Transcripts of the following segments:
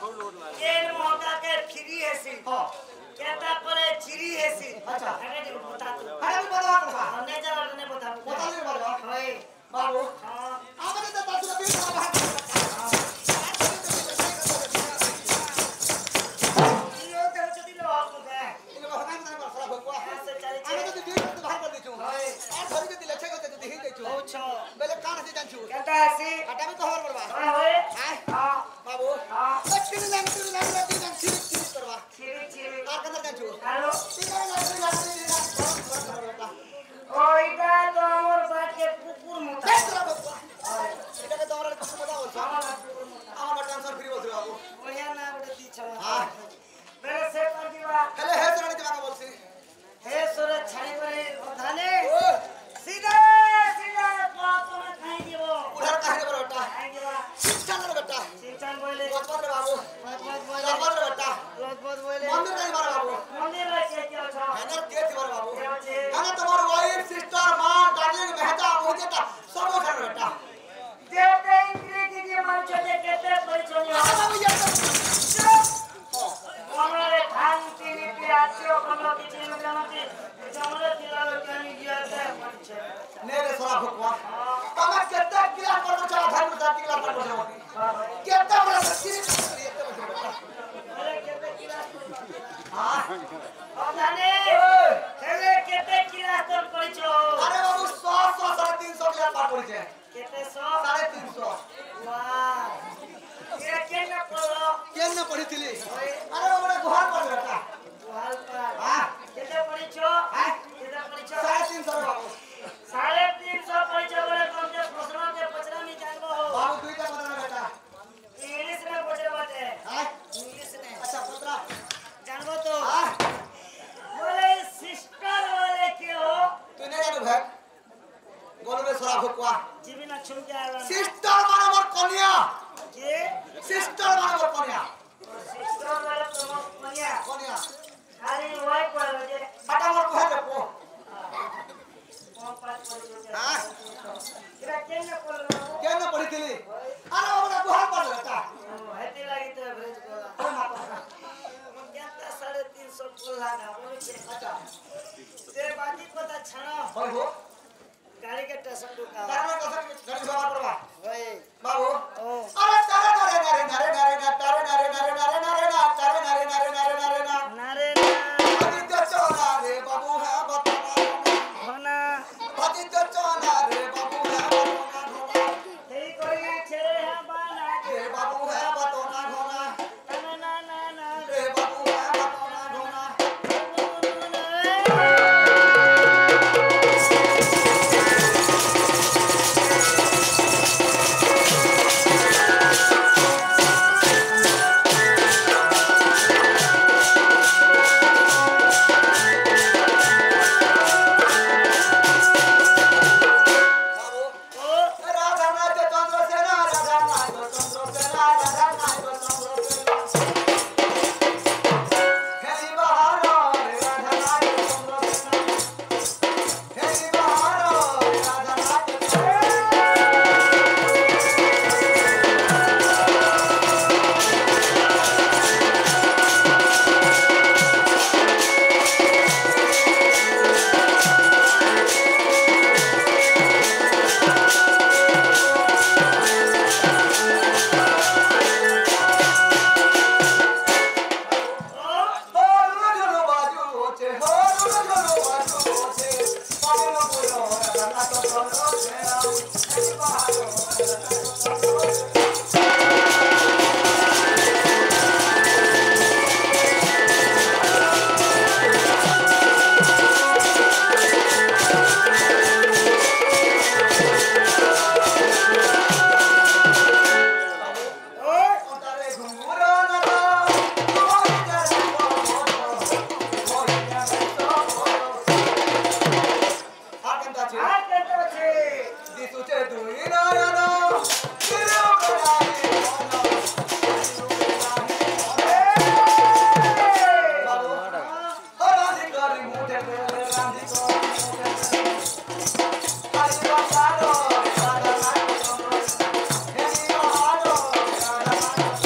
तेल मोटा के फ्री है सी हां कहता पड़े चिरी है सी अच्छा अरे देखो बता तू अरे भी बता बाबा हमने जब ने बता ले बाबा होए बाबू हां आगे तो तासुरा भी बाबा यो तो चली लो आप लोग है इन बाबा का ना खराब हो ऐसे चले आगे तो दी तो बाहर कर देछु होए और घर के दिले छे को दी देछु अच्छा बेले कान से जानछु कहता है सी हटा में तो हर बड़वा होए हां हां बाबू हां चिरी लाग चिरी करवा चिरी चिरी और कंदर जानछु हेलो चिरी लाग ओइटा तो हमर बात के कुकुर मोटा এটা কে তোমার কষ্ট কথা বলছো আমার ট্রান্সফার ফ্রি বলছো বাবু बढ़िया ना बेटा दी छवा हां मेरे से कर दिवा তাহলে হে সরানি দিবা বলছি हे सूरज छाई करे धाने ও सीधा सीधा बात में खाई दियो উড়ার কাহিনী বড় বেটা खाई दिवा শিক্ষার বেটা चिंतन बोले কত বাবু मत मत बोले রাবার বেটা मत मत बोले মন্দির কাই মারা বাবু मंदिर रखे क्या था এনার কে দিবার বাবু क्या छे এনা তোমার ওয়াইফ সিস্টার মা ডার্লিং মেহতা মুজেটা সব ওখানে বেটা देवते इंद्र की जी मन छोटे कहते परिचय বাবু हमारे धान तीन प्यासियों कमलो की चीज में जाना जमले तिलालो कानी गया है परिचय নেরে সরা ভকওয়া তোমার কেতে কিলা করছো চলা ধান দাতি কিলা করছো কেতে বড় চিরি এতে বড় বেটা अरे कहते किला हां और धाने खेले कहते किला तो परिचय আরে বাবু 100 350 কিলা পার করেছে कहते 350 वाह ये केना पड़ो কেন না পড়িছিলি আরে বাবা ঘর পড় বেটা हाल पर हां कहते परिचय हां कहते परिचय 350 বাবু 350 परिचय बड़े कम के प्रश्न के पचरा में जानबो हो बाबू दुईटा बदला बेटा इंग्लिश में पचरा बाटे हां इंग्लिश में अच्छा पुत्रा जानबो तो हां बोले सिस्टर वाले के हो তুই না জানো ভাই গলরে সরা ভকওয়া जीवी ना छुम के आला সিস্টার মানে মোর কনিয়া के সিস্টার মানে মোর কনিয়া सिस्टर वाले तो मनिया কনিয়া खाली वाई पर जे বাটা মোর কহে দেখো कौन पास पर जो हां इरा केना पड़लो কেন না পড়িছিলি আরে বাবা ঘর পড় বেটা हेती लागी तो भेज बोला আরে মাতা ज्ञाता 350 बोला ना बोले के আচ্ছা ते बाकी पता छाना ভাই গো गाड़ी के स्टेशन रुका তারপরে কথা গাড়ি ভাড়া করবা भाई বাবু ओ আরে তারে নারে নারে নারে নারে না তারে নারে নারে নারে নারে না তারে নারে নারে নারে নারে না नारे ना আদিত্য চলা রে বাবু হ্যাঁ বতনা होना আদিত্য চলা রে বাবু হ্যাঁ বতনা तेरी कोई छेड़े है बाना রে বাবু হ্যাঁ বতনা ঘনা ना ना ना ना রে বাবু হ্যাঁ বতনা ঘনা বাবু ओ রাধা নাচ চন্দ্রসেনা রাধা নাচ চন্দ্রসেনা রাধা নাচ চন্দ্রসেনা হেরি বাহার রে রাধা নাচ চন্দ্রসেনা হেরি বাহার রে রাধা নাচ ओ হলু ঝলু বাজু ওছে হলু ঝলু বাজু ওছে পাবন পুরো রাধা নাচ চন্দ্রসেনা হেরি বাহার রে রাধা নাচ চন্দ্রসেনা ओ ওটারে ঘুমুরো না ওই যারে ওই যারে হাকেন তাছে आ कहते छे দিতুছে দুই নয়ন কিরো করাই বাবু ও রাধি করি মুঠে করে রাধি করি মুঠে আরে বাবারো রাধা নাচ হেরি বাহারো রাধা নাচ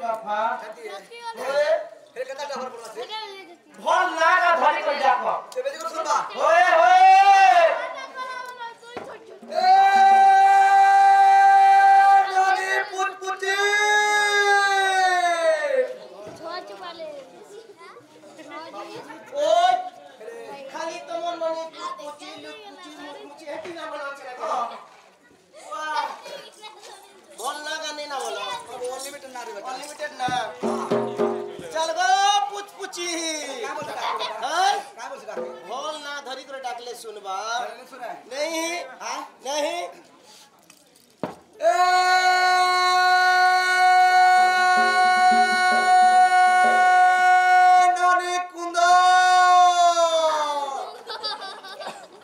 बापा होए हे केता डबर पड़ा से भल लागा धरी कर जाको ते बेजी को सुनबा होए होए ए नानी पुटपुटी ओय खाली तमन मने पुची मुची हेटी ना बोला छे वाह बोल ना गाने ना बोला अब अनलिमिटेड ना रे बेटा अनलिमिटेड ना चल गो पुची का बोल रहा हां का बोल रहा बोल ना धरी करे डाकले सुनबा नहीं सुना नहीं हां नहीं ए नानी कुंदा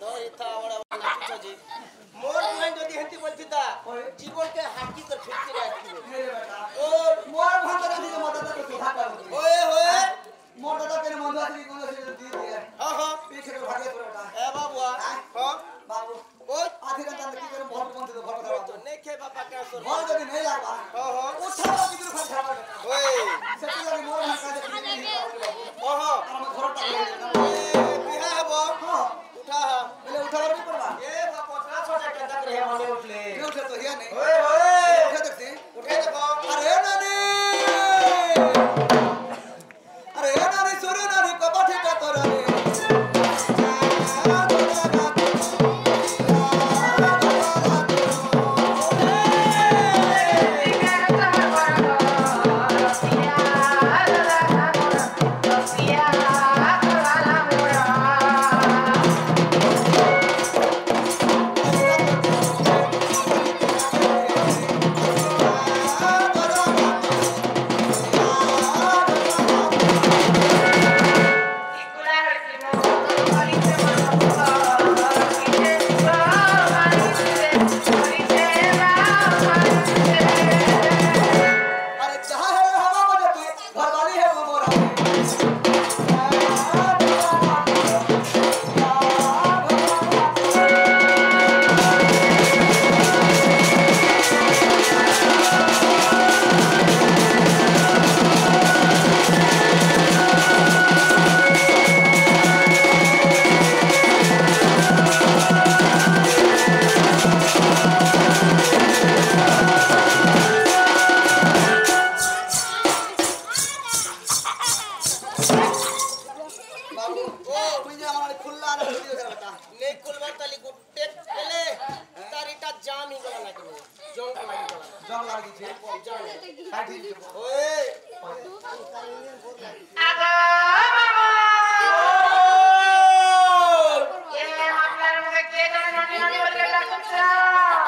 तो इथा बड़ा वाला पूछो जी मोर बहन जदी हेती बोलथिता जीवन के हाकी कर फिरती रहती हे बेटा ओ मोर भांतर दी के मदद के सुधा कर ओए होए मोर दादा के मंदवा से कोन से दी दिया हां हां पीछे के भागे बेटा ए बाबुआ हां बाबू ओए आधे घंटा में की करे बहुत बंद तो भर तो नहीं खे बाबा क्या सुन बहुत जल्दी नहीं लागबा हां हां उठा की तरफ खा ओए सेटी लगी मोर भांतर के हां हां हम घर तक ले बिहा हबो हां उठा ले उठा नहीं पड़वा ये बाबा छोटा छोटा के तक रहे मने उठले ये उठे तो हिया नहीं ओए ओए उठे तक से उठे देखो अरे नानी सुरे नानी कबाठे का तोरा रे अरे कहाँ है हवा बजे तू घरवाली है वो मोरा बाबू ओ मुझे हमारे खुला ना वीडियो कर बता नहीं कुलवा तली गुट्टे पहले तारीटा जाम ही गला लगे जोंक लगी गला जंग लागी छे जाम हां ठीक है ओए आगा ये आपला मुझे के करे ननी ननी बोल के लागछा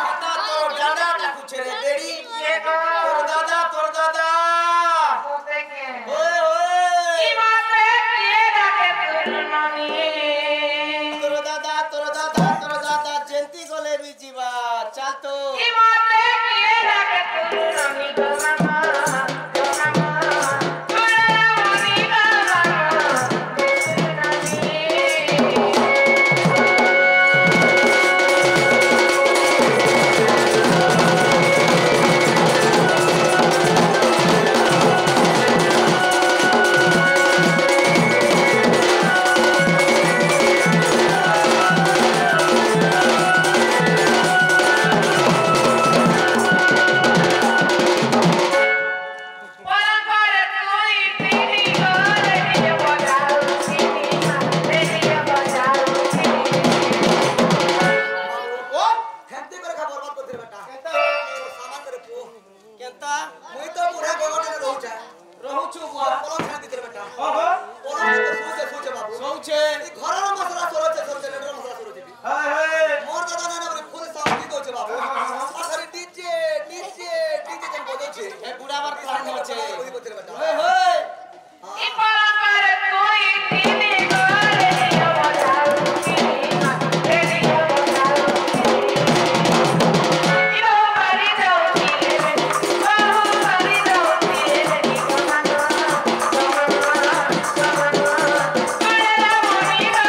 बेटा तो दादा का कुछ रे बेड़ी ये को तोर दादा होते के ओए ओए ई बाते किए रखे तू ननी तोर दादा जयंती गले भी जीवा चल तो ई बाते किए रखे तू ननी को मामा फेंकते करे का बर्बाद कर दे बेटा केता सामान करे पो केता मुई तो पूरा गोगटे में रहू छे रहू छु बुआ पोलो छान दे बेटा ओहो पोलो तो सोचे बाबू सौ छे ई घरर मसला सोचे लेटर मसला सोचे हाय हाय मोर दादा ना ना फुल साउंड दी दोचे बाबू अरे डीजे जन बजो छे ए बुढ़ा बार प्लान हो छे ओई बोते बेटा ओए होए ई पाला करे कोई तीनी करे दिया बजाऊ तेरी बजाऊ यो हरी जाऊती रे बाहु हरी जाऊती रे की कमाना करेला मोनी का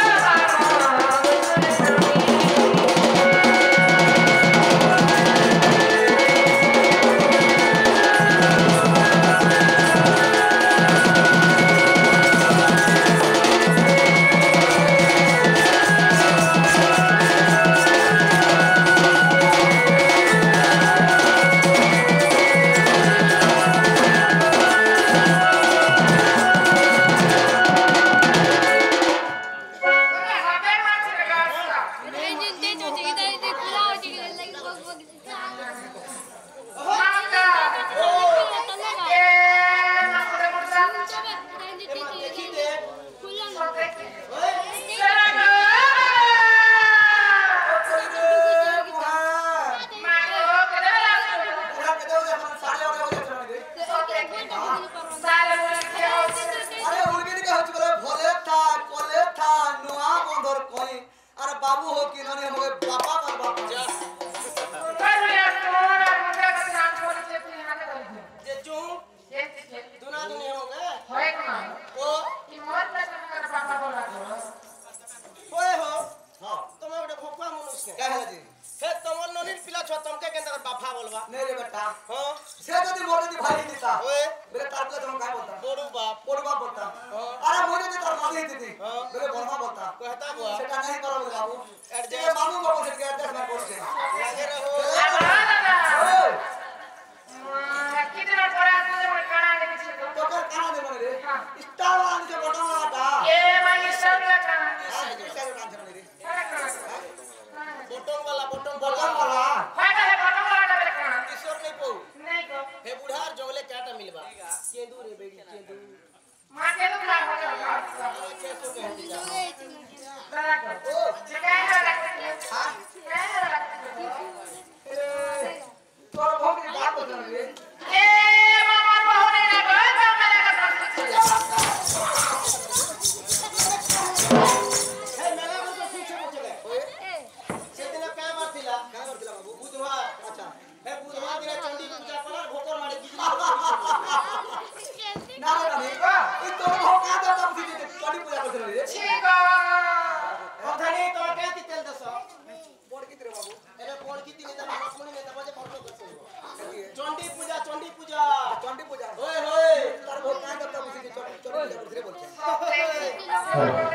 বলে তারপরে তখন কাই বলতা বড় বাপ পড়বা বলতা হ্যাঁ। আরে মনে যে তার মাঝে দিদি হ্যাঁ। বলে বলবা বলতা कहता हुआ সেটা নাই পারো বলে বাবু Adjust. যে মামু বাবু সেটা অ্যাডজাস্ট না করছে लगे रहो ওই, কি দিন পরে আসলে মই কানা দেখছি তো তোকে কানা দেব রে স্টার আনছে বটমাটা এ মাই সবলা কানা স্টার আনছে রে बटन वाला বটমালা ফাটা হে ফটো মারা বেলে কানা किशोर नहीं पो নাই গো हे बुढ़ार जंगले काटा मिलबा केंदू रे बेड़ी केंदू মা কে তো না হলো कैसो कहती जा দাদা কো চিকাই না রাখতে হ্যাঁ চিকাই না রাখতে তোর ভোগে বাপ বলছ রে এ মামার বহুনে না গো জঙ্গলে কা প্রস্তুত हे मेला को तो पीछे चले से दिन का बात थिला কানা করছিলা বাবু बुधवार আচ্ছা हे बुधवार दिन चंडी पूजा कला भोकर मारे बिजली না না রে এই তোর ভোগে তো তম দিতে চড়ি পূজা করছ রে ঠিক অধানি তো कहती तेल दस বড় কি রে বাবু এরে কোন কি তিন দাম লক্ষ্মণী নেতা বাজে বড় করছে চন্ডী চন্ডী পূজা চন্ডী পূজা ওই হোয় তার ভোগ কাজ করতে বসে চন্ডী পূজা করতে বলছে আছে